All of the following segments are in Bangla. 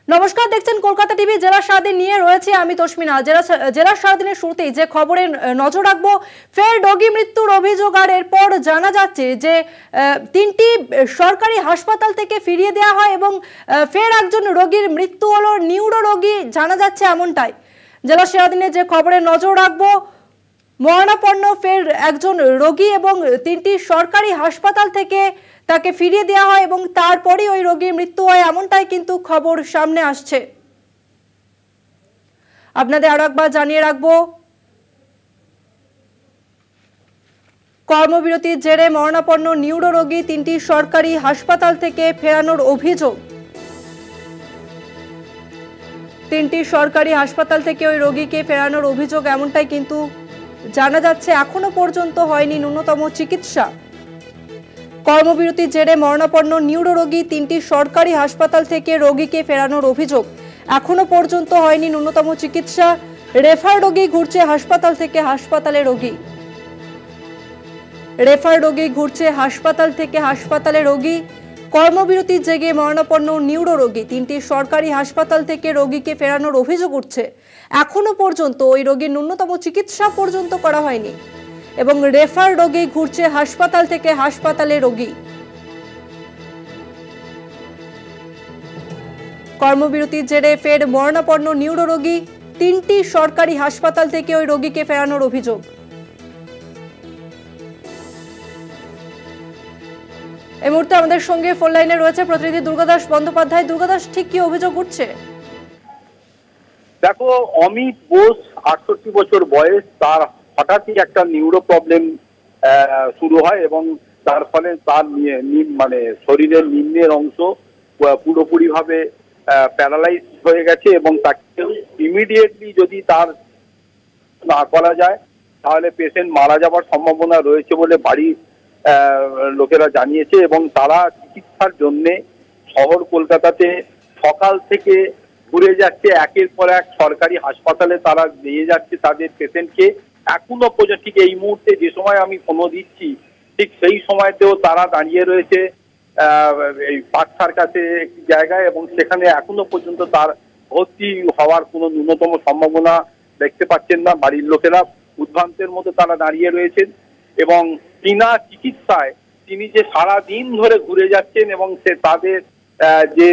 নমস্কার, দেখছেন কলকাতা টিভি। জেলা সারাদিন নিয়ে রয়েছে আমি তস্মিনা। জেলা সারাদিনের শুরুতেই যে খবরে নজর রাখবো, ফের রোগী মৃত্যুর অভিযোগ। আর এরপর জানা যাচ্ছে যে তিনটি সরকারি হাসপাতাল থেকে ফিরিয়ে দেওয়া হয় এবং ফের একজন রোগীর মৃত্যু হলো, নিউরো রোগী জানা যাচ্ছে এমনটাই। জেলা সারাদিনে যে খবরে নজর রাখবো, মরণাপন্ন ফের একজন রোগী এবং তিনটি সরকারি হাসপাতাল থেকে তাকে ফিরিয়ে দেওয়া হয় এবং তারপরেই ওই রোগীর মৃত্যু হয়, এমনটাই কিন্তু খবর সামনে আসছে। আপনাদের আরো একবার জানিয়ে রাখবো, কর্মবিরতির জেরে মরণাপন্ন নিউরো রোগী তিনটি সরকারি হাসপাতাল থেকে ফেরানোর অভিযোগ। তিনটি সরকারি হাসপাতাল থেকে ওই রোগীকে ফেরানোর অভিযোগ, এমনটাই কিন্তু জানা যাচ্ছে। এখনো পর্যন্ত হয়নি ন্যূনতম চিকিৎসা। কর্মবিরতির জেরে মরণাপন্ন নিউরো রোগী তিনটি সরকারি হাসপাতাল থেকে রোগীকে ফেরানোর অভিযোগ। এখনো পর্যন্ত হয়নি ন্যূনতম চিকিৎসা। রেফার রোগী ঘুরছে হাসপাতাল থেকে হাসপাতালে রোগী। রেফার রোগী ঘুরছে হাসপাতাল থেকে হাসপাতালে রোগী। কর্মবিরতির জেগে মরণাপন্ন নিউরো রোগী তিনটি সরকারি হাসপাতাল থেকে রোগীকে ফেরানোর অভিযোগ উঠছে। এখনো পর্যন্ত ওই রোগীর ন্যূনতম চিকিৎসা পর্যন্ত করা হয়নি এবং রেফার রোগী ঘুরছে হাসপাতাল থেকে হাসপাতালে রোগী। কর্মবিরতির জেরে ফের মরণাপন্ন নিউরো রোগী তিনটি সরকারি হাসপাতাল থেকে ওই রোগীকে ফেরানোর অভিযোগ। এই মুহূর্তে আমাদের সঙ্গে ফোন লাইনে রয়েছে প্রতিনিধি দুর্গাদাস বন্দ্যোপাধ্যায়। দুর্গাদাস, ঠিক কি অভিযোগ উঠছে? দেখো, অমিত বোস 68 বছর বয়স, তার হঠাৎই একটা নিউরো প্রবলেম শুরু হয় এবং তার ফলে তার মানে শরীরের নিম্নের অংশ পুরোপুরি ভাবে প্যারালাইজ হয়ে গেছে এবং তাকে ইমিডিয়েটলি যদি তার না করা যায় তাহলে পেশেন্ট মারা যাবার সম্ভাবনা রয়েছে বলে বাড়ির লোকেরা জানিয়েছে এবং তারা চিকিৎসার জন্যে শহর কলকাতাতে সকাল থেকে ঘুরে যাচ্ছে, একের পর এক সরকারি হাসপাতালে তারা নিয়ে যাচ্ছে তাদের পেশেন্টকে। এখনো পর্যন্ত ঠিক এই মুহূর্তে যে সময় আমি ফোন দিচ্ছি ঠিক সেই সময়তেও তারা দাঁড়িয়ে রয়েছে এই বাচ্চার কাছে একটি জায়গায় এবং সেখানে এখনো পর্যন্ত তার ভর্তি হওয়ার কোনো ন্যূনতম সম্ভাবনা দেখতে পাচ্ছেন না। বাড়ির লোকেরা উদ্ভ্রান্তের মতো তারা দাঁড়িয়ে রয়েছেন এবং বিনা চিকিৎসায় তিনি যে সারা দিন ধরে ঘুরে যাচ্ছেন এবং সে তাদের যে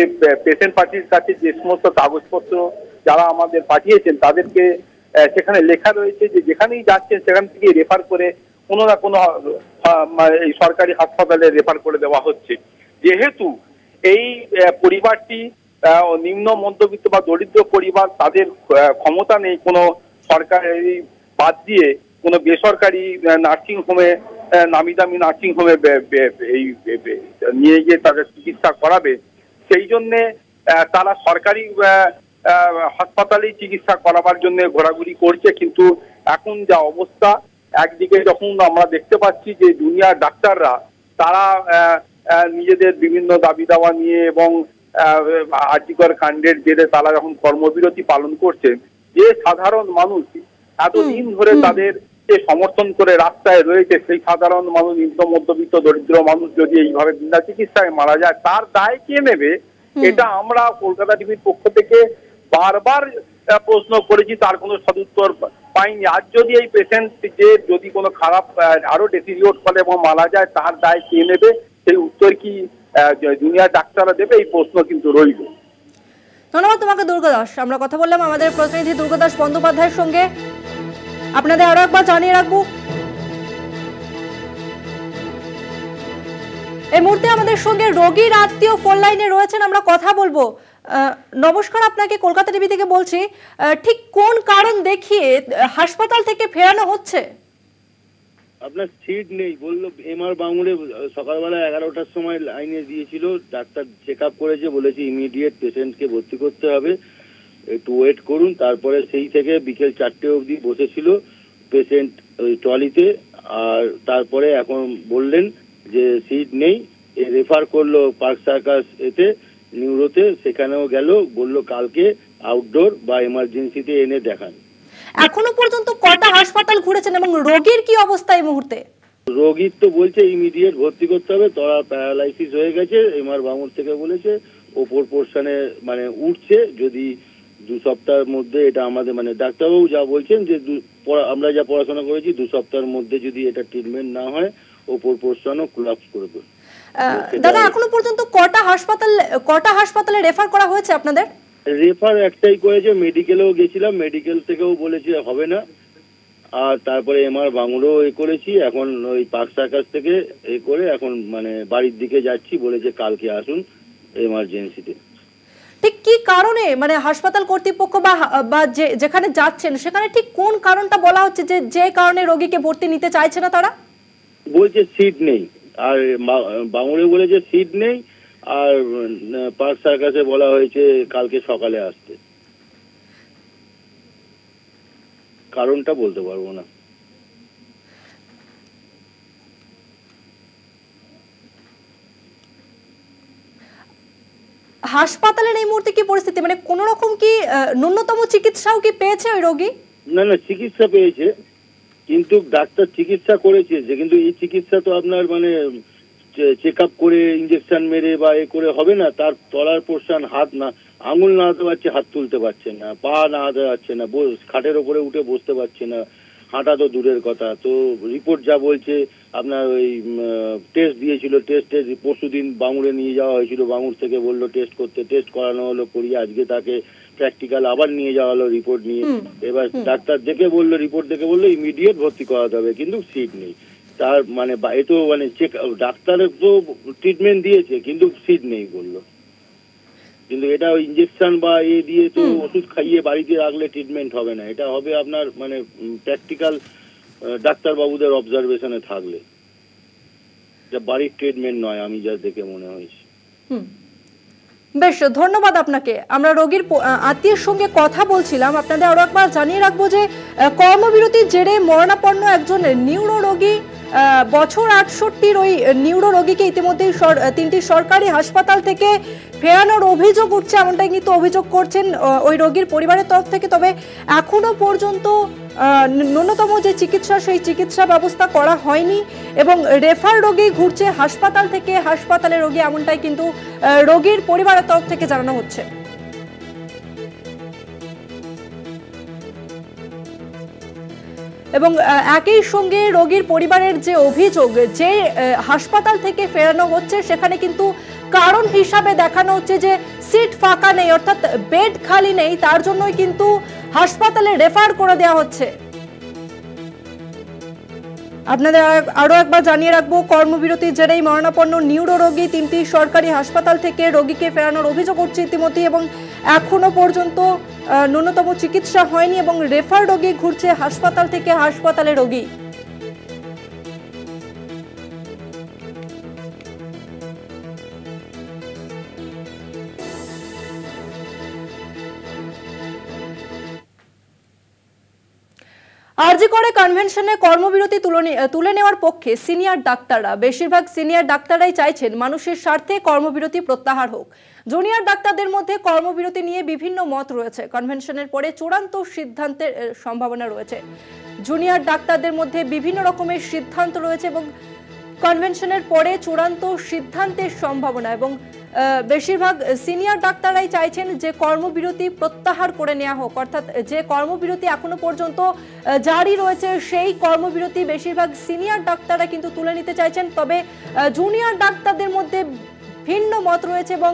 পেশেন্ট পার্টির কাছে যে সমস্ত কাগজপত্র যারা আমাদের পাঠিয়েছেন তাদেরকে সেখানে লেখা রয়েছে যে যেখানেই যাচ্ছেন সেখান থেকে রেফার করে কোনো না কোনো এই সরকারি হাসপাতালে রেফার করে দেওয়া হচ্ছে। যেহেতু এই পরিবারটি নিম্ন মধ্যবিত্ত বা দরিদ্র পরিবার, তাদের ক্ষমতা নেই কোনো সরকারি বাদ দিয়ে কোনো বেসরকারি নার্সিং হোমে, নামি দামি নার্সিং হোমে এই নিয়ে গিয়ে তাদের চিকিৎসা করাবে, সেই জন্যে তারা সরকারি হাসপাতালেই চিকিৎসা করাবার জন্য ঘোরাঘুরি করছে। কিন্তু এখন যা অবস্থা, একদিকে যখন আমরা দেখতে পাচ্ছি যে দুনিয়ার ডাক্তাররা তারা নিজেদের বিভিন্ন দাবি দাওয়া নিয়ে এবং আর্যিকর কাণ্ডের জেরে তারা যখন কর্মবিরতি পালন করছেন, যে সাধারণ মানুষ এতদিন ধরে তাদের সমর্থন করে রাস্তায় রয়েছে, সেই সাধারণ মানুষ, নিম্ন মধ্যবিত্ত দরিদ্র মানুষ যদি এইভাবে বিনা চিকিৎসায় মারা যায় তার দায় কে নেবে? এটা আমরা কলকাতা টিভির পক্ষ থেকে বারবার প্রশ্ন করেছি, তার কোনো সদুত্তর পাইনি। আজ যদি এই পেশেন্ট যে যদি কোনো খারাপ আরো ডেসিরিয়েট করে এবং মারা যায় তার দায় কে নেবে? সেই উত্তর কি দুনিয়ার ডাক্তাররা দেবে? এই প্রশ্ন কিন্তু রইল। ধন্যবাদ তোমাকে দুর্গাদাস। আমরা কথা বললাম আমাদের প্রতিনিধি দুর্গাদাস বন্দ্যোপাধ্যায়ের সঙ্গে। আপনাদের আরো একবার জানিয়ে রাখবো, এই মুহূর্তে আমাদের সঙ্গে রোগীর আত্মীয় ফোন লাইনে রয়েছেন, আমরা কথা বলবো। নমস্কার, আপনাকে কলকাতা টিভি থেকে বলছি। ঠিক কোন কারণ দেখিয়ে হাসপাতাল থেকে ফেরানো হচ্ছে? আপনার সিট নেই বললো, এমআর বাঙুরে সকালবেলা 11টার সময় লাইনে দিয়েছিল, ডাক্তার চেক আপ করেছে, বলেছে ইমিডিয়েট পেশেন্টকে ভর্তি করতে হবে, একটু ওয়েট করুন। তারপরে সেই থেকে বিকেল 4টে অবধি বসেছিল পেশেন্ট ওই ট্রলিতে। আর তারপরে এখন বললেন যে সিট নেই, রেফার করলো পার্ক সার্কাস এতে নিউরোতে, সেখানেও গেল, বললো কালকে আউটডোর বা এমার্জেন্সিতে এনে দেখান। এখনো পর্যন্ত কটা হাসপাতাল ঘুরেছেন এবং রোগীর কি অবস্থা এই মুহূর্তে? রোগীর তো বলছে ইমিডিয়েট ভর্তি করতে হবে, তারা প্যারালাইসিস হয়ে গেছে, এমআর বাঙুর থেকে বলেছে ওপর পোর্শনে মানে উঠছে। যদি 2 সপ্তাহের মধ্যে এটা আমাদের মানে ডাক্তারবাবু যা বলছেন যে আমরা যা পড়াশোনা করেছি 2 সপ্তাহের মধ্যে যদি এটা ট্রিটমেন্ট না হয় ওপর পোর্শনও কোলাপস করবে। দাদা এখনো পর্যন্ত কটা হাসপাতালে রেফার করা হয়েছে আপনাদের? রেফার একটাই করেছে, মেডিকেলেও গেছিলাম, মেডিকেল থেকেও বলেছে হবে না। আর তারপরে এমআর বাঙুরও করেছি, এখন ওই পার্ক সার্কাস থেকে করে এখন মানে বাড়ির দিকে যাচ্ছি, বলেছে কালকে আসুন এমার্জেন্সিতে। ঠিক কি কারণে মানে হাসপাতাল কর্তৃপক্ষ বা যেখানে যাচ্ছেন সেখানে ঠিক কোন কারণটা বলা হচ্ছে যে কারণে রোগীকে ভর্তি নিতে চাইছে না তারা? বলছে সিট নেই, আর বাঙুরে বলেছে সিট নেই, আর পার্ক সার্কাসে বলা হয়েছে কালকে সকালে আসতে। কারণটা বলতে পারবো না। হাসপাতালের এই মুহূর্তে কি পরিস্থিতি, মানে কোন রকম কি ন্যূনতম চিকিৎসাও কি পেয়েছে ওই রোগী? না চিকিৎসা পেয়েছে, কিন্তু ডাক্তার চিকিৎসা করেছে যে, কিন্তু এই চিকিৎসা তো আপনার মানে চেক আপ করে ইঞ্জেকশন মেরে বা করে হবে না। তার তলার পোর্শন হাত না, আঙুল নাড়াতে পারছে, হাত তুলতে পারছে না, পা নাড়াতে পারছে না, খাটের ওপরে উঠে বসতে পারছে না, হাঁটা তো দূরের কথা। তো রিপোর্ট যা বলছে আপনার ওই টেস্ট দিয়েছিল, টেস্টের পরশুদিন বাঙুরে নিয়ে যাওয়া হয়েছিল, বাঙুর থেকে বললো টেস্ট করতে, টেস্ট করানো হলো, করিয়ে আজকে তাকে প্র্যাকটিক্যাল আবার নিয়ে যাওয়া হলো রিপোর্ট নিয়ে। এবার ডাক্তার দেখে বললো, রিপোর্ট দেখে বললো ইমিডিয়েট ভর্তি করাতে হবে, কিন্তু সিট নেই। তার মানে এ তো মানে চেক ডাক্তারের তো ট্রিটমেন্ট দিয়েছে কিন্তু সিট নেই বললো। কিন্তু এটা ইঞ্জেকশন বা দিয়ে তো ওষুধ খাইয়ে বাড়িতে রাখলে ট্রিটমেন্ট হবে না, এটা হবে আপনার মানে প্র্যাকটিক্যাল ডাক্তারবাবুদের অবজারভেশনে থাকলে, যা বাড়ির ট্রিটমেন্ট নয় আমি যা দেখে মনে হয়েছে। বেশ, ধন্যবাদ আপনাকে। আমরা রোগীর আত্মীয়ের সঙ্গে কথা বলছিলাম। আপনাদের আরো একবার জানিয়ে রাখবো যে কর্মবিরতির জেরে মরণাপন্ন একজন নিউরো রোগী, বছর 68 ওই নিউরো রোগীকে ইতিমধ্যেই 3টি সরকারি হাসপাতাল থেকে ফেরানোর অভিযোগ উঠছে, এমনটাই কিন্তু অভিযোগ করছেন ওই রোগীর পরিবারের তরফ থেকে। তবে এখনো পর্যন্ত ন্যূনতম যে চিকিৎসা সেই চিকিৎসা ব্যবস্থা করা হয়নি এবং রেফার রোগী ঘুরছে হাসপাতাল থেকে হাসপাতালে রোগী, এমনটাই কিন্তু রোগীর পরিবারের তরফ থেকে জানানো হচ্ছে। এবং একই সঙ্গে রোগীর পরিবারের যে অভিযোগ যে হাসপাতাল থেকে ফেরানো হচ্ছে সেখানে কিন্তু কারণ হিসাবে দেখানো হচ্ছে যে সিট ফাঁকা নেই, অর্থাৎ বেড খালি নেই, তার জন্যই কিন্তু হাসপাতালে রেফার করে দেওয়া হচ্ছে। আপনাদের আরো একবার জানিয়ে রাখবো, কর্মবিরতির জেরেই মরণাপন্ন নিউরো রোগী 3টি সরকারি হাসপাতাল থেকে রোগীকে ফেরানোর অভিযোগ উঠছে ইতিমধ্যে এবং এখনো পর্যন্ত ন্যূনতম চিকিৎসা হয়নি এবং রেফার রোগী ঘুরছে হাসপাতাল থেকে হাসপাতালে রোগী। আরজি করে কনভেনশনে কর্মবিরতি তুলে নেওয়ার পক্ষে সিনিয়র ডাক্তাররা, বেশিরভাগ সিনিয়র ডাক্তাররাই চাইছেন মানুষের স্বার্থে কর্মবিরতি প্রত্যাহার হোক। জুনিয়র ডাক্তারদের মধ্যে কর্মবিরতি নিয়ে বিভিন্ন মত রয়েছে। কনভেনশনের পরে চূড়ান্ত সিদ্ধান্তের সম্ভাবনা রয়েছে। জুনিয়র ডাক্তারদের মধ্যে বিভিন্ন রকমের সিদ্ধান্ত রয়েছে এবং কনভেনশনের পরে চূড়ান্ত সিদ্ধান্তের সম্ভাবনা এবং বেশিরভাগ সিনিয়র ডাক্তাররাই চাইছেন যে কর্মবিরতি প্রত্যাহার করে নেওয়া হোক, অর্থাৎ যে কর্মবিরতি এখনো পর্যন্ত জারি রয়েছে সেই কর্মবিরতি বেশিরভাগ সিনিয়র ডাক্তাররা কিন্তু তুলে নিতে চাইছেন। তবে জুনিয়র ডাক্তারদের মধ্যে ভিন্ন মত রয়েছে এবং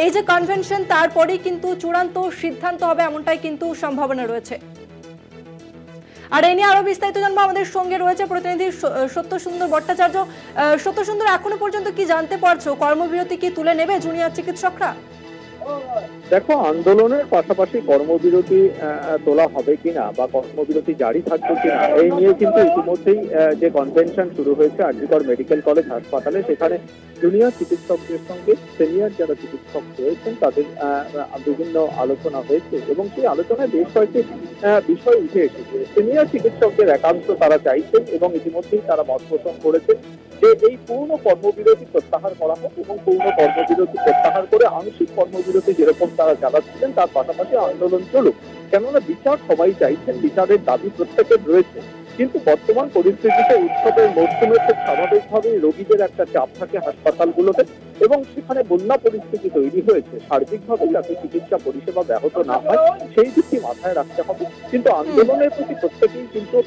এই যে কনভেনশন তারপরেই কিন্তু চূড়ান্ত সিদ্ধান্ত হবে এমনটাই কিন্তু সম্ভাবনা রয়েছে। আর এই নিয়ে আরো বিস্তারিত জানবো, আমাদের সঙ্গে রয়েছে প্রতিনিধি সত্যসুন্দর ভট্টাচার্য। সত্যসুন্দর, এখনো পর্যন্ত কি জানতে পারছো, কর্মবিরতি কি তুলে নেবে জুনিয়র চিকিৎসকরা? দেখো, আন্দোলনের পাশাপাশি কর্মবিরতি তোলা হবে কিনা বা কর্মবিরতি জারি থাকবে কিনা এই নিয়ে কিন্তু ইতিমধ্যেই যে কনভেনশন শুরু হয়েছে আরজি কর মেডিকেল কলেজ হাসপাতালে, সেখানে জুনিয়র চিকিৎসকদের সঙ্গে সিনিয়র যারা চিকিৎসক রয়েছেন তাদের বিভিন্ন আলোচনা হয়েছে এবং সেই আলোচনায় বেশ কয়েকটি বিষয় উঠে এসেছে। সিনিয়র চিকিৎসকদের একাংশ তারা চাইছেন এবং ইতিমধ্যেই তারা মত পোষণ করেছেন যে এই পূর্ণ কর্মবিরতি প্রত্যাহার করা হোক এবং পূর্ণ কর্মবিরতি প্রত্যাহার করে আংশিক কর্মবিরতি যেরকম তারা চালাচ্ছিলেন তার পাশাপাশি আন্দোলন চলুক। কেননা বিচার সবাই চাইছেন, বিচারের দাবি প্রত্যেকের রয়েছে। কিন্তু বর্তমান পরিস্থিতিতে উৎসবের মরশুমে খুব স্বাভাবিকভাবেই রোগীদের একটা চাপ থাকে হাসপাতালগুলোতে, এবং সেখানে বন্যা পরিস্থিতি তৈরি হয়েছে। সার্বিকভাবে যাতে চিকিৎসা পরিষেবা ব্যাহত না হয় সেই দিকটি মাথায় রাখতে হবে। কিন্তু আন্দোলনের প্রতি প্রত্যেকেই কিন্তু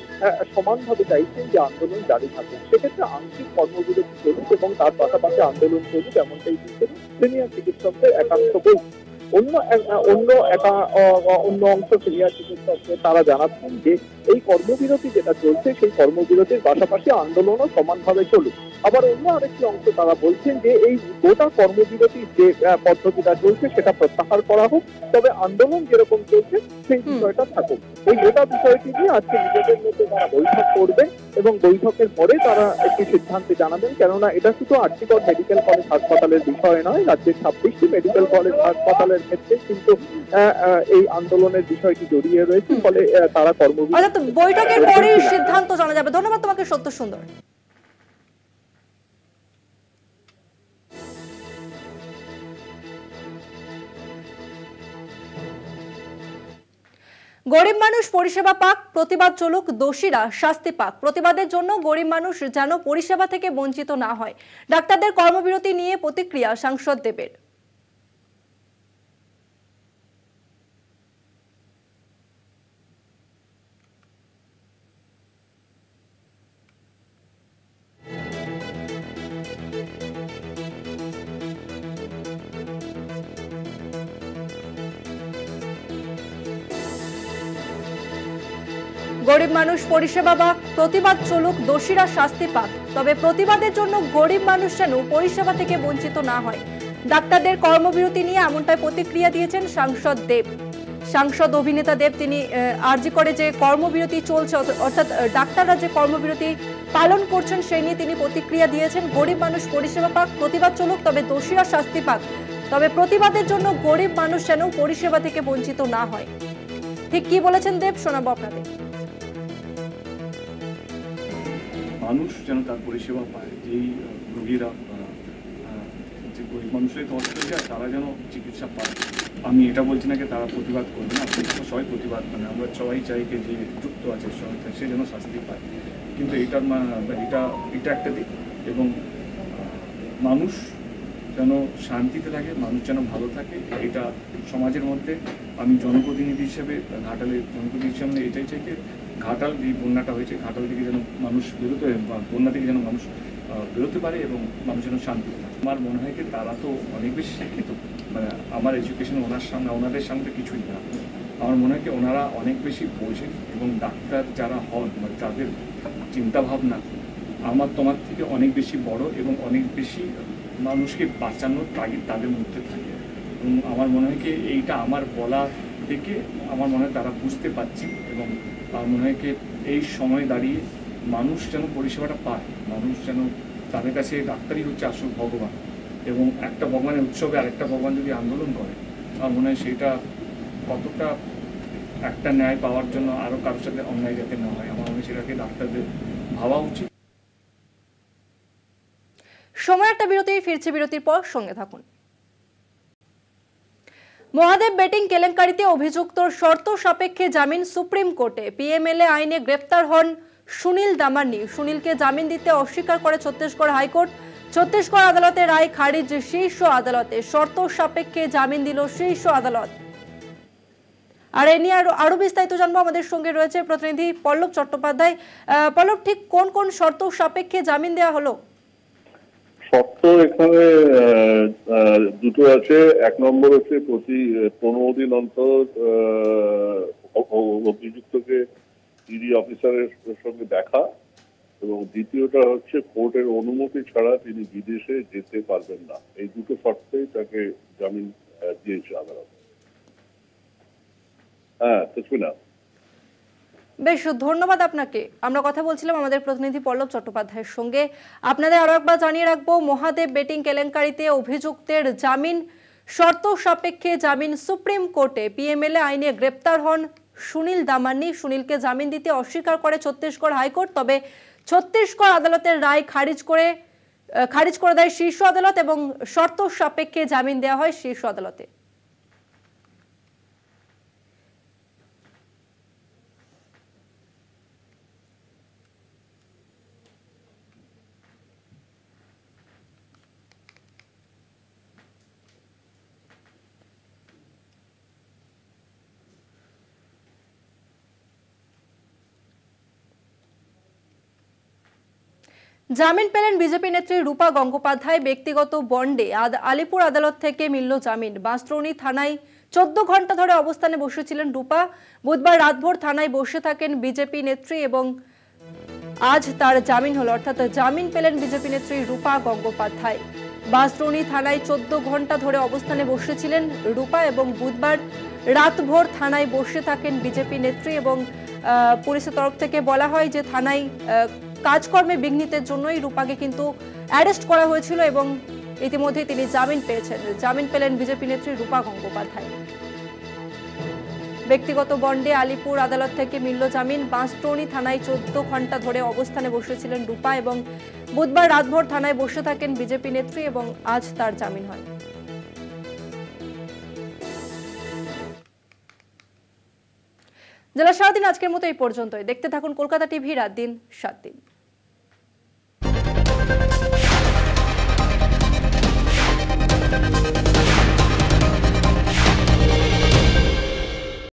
সমানভাবে চাইছেন যে আন্দোলন জারি থাকুক। সেক্ষেত্রে আংশিক কর্মবিরতি চলুক এবং তার পাশাপাশি আন্দোলন চলুক, এমনটাই কিন্তু সিনিয়র চিকিৎসকদের একান্ত বলছে। অন্য অংশ সিনিয়র চিকিৎসকদের তারা জানাচ্ছেন যে এই কর্মবিরতি যেটা চলছে সেই কর্মবিরতির পাশাপাশি আন্দোলনও সমানভাবে চলুক। আবার অন্য আরেকটি অংশ তারা বলছেন যে এই গোটা কর্মবিরতির যে পদ্ধতিটা চলছে সেটা প্রত্যাহার করা হোক, তবে আন্দোলন যেরকম চলছে সেই বিষয়টা থাকুক। এই গোটা বিষয়টি নিয়ে আজকে নিজেদের মধ্যে তারা বৈঠক করবেন এবং বৈঠকের পরে তারা একটি সিদ্ধান্তে জানাবেন। কেননা এটা শুধু আরজিকর মেডিকেল কলেজ হাসপাতালের বিষয় নয়, রাজ্যের 26টি মেডিকেল কলেজ হাসপাতালের ক্ষেত্রে কিন্তু এই আন্দোলনের বিষয়টি জড়িয়ে রয়েছে। ফলে তারা কর্মবিরতি বৈঠকের পরে সিদ্ধান্ত জানা যাবে। ধন্যবাদ তোমাকে সত্য সুন্দর। গরিব মানুষ পরিষেবা পাক, প্রতিবাদ চলুক, দোষীরা শাস্তি পাক। প্রতিবাদের জন্য গরিব মানুষ যেন পরিষেবা থেকে বঞ্চিত না হয়। ডাক্তারদের কর্মবিরতি নিয়ে প্রতিক্রিয়া সাংসদ দেবের। গরিব মানুষ পরিষেবা পাক, প্রতিবাদ চলুক, দোষীরা শাস্তি পাক। তবে প্রতিবাদের জন্য গরিব মানুষ যেন পরিষেবা থেকে বঞ্চিত না হয়। ডাক্তারদের কর্মবিরতি নিয়ে এমনটাই প্রতিক্রিয়া দিয়েছেন সাংসদ দেব। সাংসদ অভিনেতা দেব তিনি আরজি করে যে কর্মবিরতি চলছে, অর্থাৎ ডাক্তাররা যে কর্মবিরতি পালন করছেন সেই নিয়ে তিনি প্রতিক্রিয়া দিয়েছেন। গরিব মানুষ পরিষেবা পাক, প্রতিবাদ চলুক, তবে দোষীরা শাস্তি পাক। তবে প্রতিবাদের জন্য গরিব মানুষ যেন পরিষেবা থেকে বঞ্চিত না হয়। ঠিক কি বলেছেন দেব, শোনাবো আপনাদের। মানুষ যেন তার পরিষেবা পায়, যেই রোগীরা যে গরিব মানুষের তো হসপিটাল যায় তারা যেন চিকিৎসা পায়। আমি এটা বলছি না যে তারা প্রতিবাদ করবে না, সবাই প্রতিবাদ মানে আমরা সবাই চাই যে যুক্ত আছে সে যেন শাস্তি পায়। কিন্তু এটা একটা দিক, এবং মানুষ যেন শান্তিতে থাকে, মানুষ যেন ভালো থাকে, এটা সমাজের মধ্যে আমি জনপ্রতিনিধি হিসেবে ঘাটালের জনপ্রতিনিধি হিসেবে এটাই চাই যে ঘাটাল যে বন্যাটা হয়েছে ঘাটাল থেকে যেন মানুষ বেরোতে, বন্যা থেকে যেন মানুষ বেরোতে পারে এবং মানুষ যেন শান্তি পায়। আমার মনে হয় যে তারা তো অনেক বেশি শিক্ষিত, মানে আমার এডুকেশন ওনাদের সামনে কিছুই না। আমার মনে হয় যে ওনারা অনেক বেশি বোঝেন এবং ডাক্তার যারা হন মানে তাদের চিন্তাভাবনা আমার তোমার থেকে অনেক বেশি বড় এবং অনেক বেশি মানুষকে বাঁচানোর তাগিদ তাদের মধ্যে থাকে। এবং আমার মনে হয় যে এইটা আমার বলা থেকে আমার মনে হয় তারা বুঝতে পারছি, এবং আমার মনে হয় যে এই সময় দাঁড়িয়ে মানুষ যেন পরিষেবাটা পায়, মানুষ যেন তাদের কাছে ডাক্তারই হচ্ছে আসল ভগবান, এবং একটা ভগবানের উৎসবে আরেকটা ভগবান যদি আন্দোলন করে আমার মনে হয় সেটা কতটা একটা ন্যায় পাওয়ার জন্য আরও কারোর সাথে অন্যায় যাতে না হয়, আমার মনে হয় সেটাকে ডাক্তারদের ভাবা উচিত। সময় একটা বিরতি, ফিরছে বিরতির পর সঙ্গে থাকুন। মহাদেব বেটিং কেলেঙ্কারিতে অভিযুক্ত শর্ত সাপেক্ষে জামিন সুপ্রিম কোর্টে। পিএমএলএ আইনে গ্রেফতার হন সুনীল দামানি। সুনীলকে জামিন দিতে অস্বীকার করে ছত্তিশগড় হাইকোর্ট। ছত্তিশগড় আদালতের রায় খারিজ শীর্ষ আদালতে। শর্ত সাপেক্ষে জামিন দিল শীর্ষ আদালত। আর এ নিয়ে আরো বিস্তারিত জানবো, আমাদের সঙ্গে রয়েছে প্রতিনিধি পল্লব চট্টোপাধ্যায়। পল্লব, ঠিক কোন কোন শর্ত সাপেক্ষে জামিন দেওয়া হলো? শর্ত এখানে দুটো আছে। এক নম্বর হচ্ছে প্রতি 15 দিন অন্তর অভিযুক্তকে ইডি অফিসারের সঙ্গে দেখা, এবং দ্বিতীয়টা হচ্ছে কোর্টের অনুমতি ছাড়া তিনি বিদেশে যেতে পারবেন না। এই দুটো শর্তেই তাকে জামিন দিয়েছে আদালত। হ্যাঁ, না বেশ, ধন্যবাদ আপনাকে। আমরা কথা বলছিলাম আমাদের প্রতিনিধি পল্লব চট্টোপাধ্যায়ের সঙ্গে। আপনাদের আরো একবার জানিয়ে রাখবো, মহাদেব বেটিং কেলেঙ্কারিতে অভিযুক্তের জামিন শর্ত সাপেক্ষে জামিন সুপ্রিম কোর্টে। পিএমএলএ আইনে গ্রেপ্তার হন সুনীল দামানি। সুনীলকে জামিন দিতে অস্বীকার করে ছত্তিশগড় হাইকোর্ট, তবে ছত্তিশগড় আদালতের রায় খারিজ করে দেয় শীর্ষ আদালত এবং শর্ত সাপেক্ষে জামিন দেওয়া হয় শীর্ষ আদালতে। জামিন পেলেন বিজেপি নেত্রী রূপা গঙ্গোপাধ্যায়। ব্যক্তিগত বন্ডে আলিপুর আদালত থেকে মিলল জামিন। বাঁশদ্রোণী থানায় 14 ঘন্টা ধরে অবস্থানে বসেছিলেন রূপা। বুধবার রাতভর থানায় বসে থাকেন বিজেপি নেত্রী এবং আজ তার জামিন হলো, অর্থাৎ জামিন পেলেন বিজেপি নেত্রী রূপা গঙ্গোপাধ্যায়। বাঁশদ্রোণী থানায় 14 ঘন্টা ধরে অবস্থানে বসেছিলেন রূপা এবং বুধবার রাতভর থানায় বসে থাকেন বিজেপি নেত্রী এবং পুলিশের তরফ থেকে বলা হয় যে থানায় কাজকর্মে বিঘ্নিতের জন্যই রূপাকে কিন্তু অ্যারেস্ট করা হয়েছিল এবং ইতিমধ্যে তিনি জামিন পেয়েছেন। জামিন পেলেন বিজেপি নেত্রী রূপা গঙ্গোপাধ্যায়। ব্যক্তিগত বন্ডে আলিপুর আদালত থেকে মিলল জামিন। বাঁশদ্রোণী থানায় 14 ঘন্টা ধরে অবস্থানে বসেছিলেন রূপা এবং বুধবার রাতভর থানায় বসে থাকেন বিজেপি নেত্রী এবং আজ তার জামিন হয়। জেলা সারাদিন আজকের মতো এই পর্যন্তই। দেখতে থাকুন কলকাতা টিভি, রাত দিন 7 দিন।